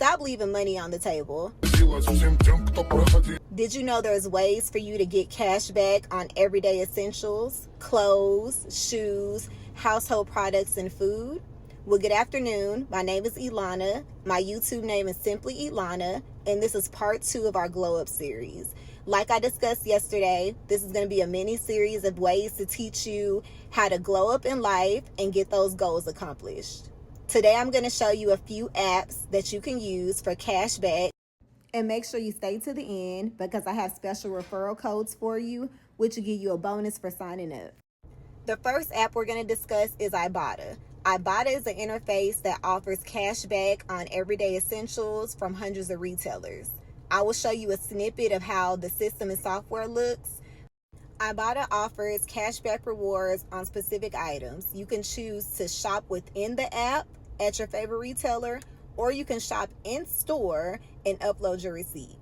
Stop leaving money on the table. Did you know there's ways for you to get cash back on everyday essentials, clothes, shoes, household products, and food? Well, good afternoon. My name is Ilana. My YouTube name is simply Ilana, and this is part 2 of our Glow Up series. Like I discussed yesterday, this is going to be a mini series of ways to teach you how to glow up in life and get those goals accomplished. Today, I'm going to show you a few apps that you can use for cash back. And make sure you stay to the end because I have special referral codes for you, which will give you a bonus for signing up. The first app we're going to discuss is Ibotta. Ibotta is an interface that offers cash back on everyday essentials from hundreds of retailers. I will show you a snippet of how the system and software looks. Ibotta offers cashback rewards on specific items. You can choose to shop within the app at your favorite retailer, or you can shop in store and upload your receipt.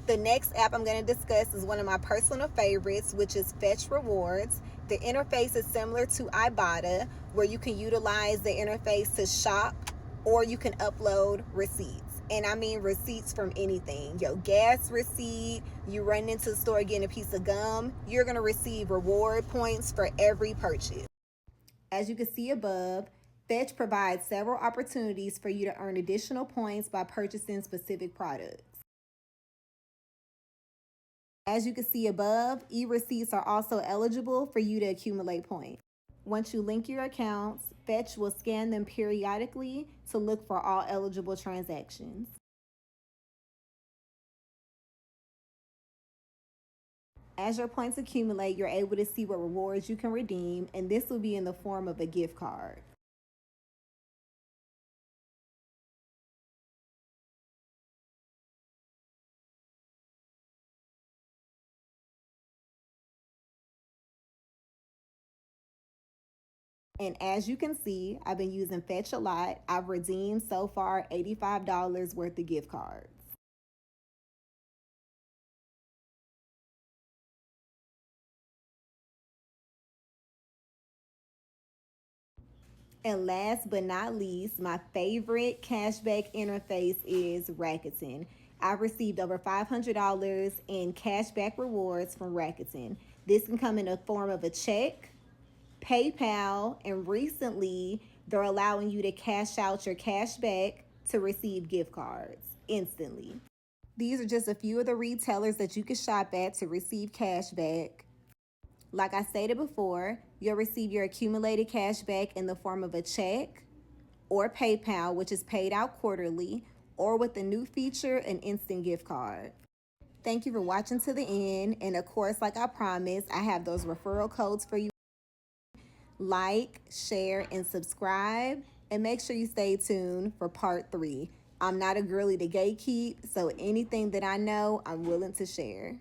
The next app I'm going to discuss is one of my personal favorites, which is Fetch Rewards. The interface is similar to Ibotta, where you can utilize the interface to shop, or you can upload receipts. And I mean receipts from anything. Your gas receipt, you run into the store getting a piece of gum, you're going to receive reward points for every purchase. As you can see above, Fetch provides several opportunities for you to earn additional points by purchasing specific products. As you can see above, e-receipts are also eligible for you to accumulate points. Once you link your accounts, Fetch will scan them periodically to look for all eligible transactions. As your points accumulate, you're able to see what rewards you can redeem, and this will be in the form of a gift card. And as you can see, I've been using Fetch a lot. I've redeemed so far $85 worth of gift cards. And last but not least, my favorite cashback interface is Rakuten. I've received over $500 in cashback rewards from Rakuten. This can come in the form of a check, PayPal, and recently they're allowing you to cash out your cash back to receive gift cards instantly. These are just a few of the retailers that you can shop at to receive cash back. Like I stated before, you'll receive your accumulated cash back in the form of a check or PayPal, which is paid out quarterly, or with the new feature, an instant gift card. Thank you for watching to the end. And of course, like I promised, I have those referral codes for you. Like, share, and subscribe. And make sure you stay tuned for part 3. I'm not a girly to gatekeep, so anything that I know, I'm willing to share.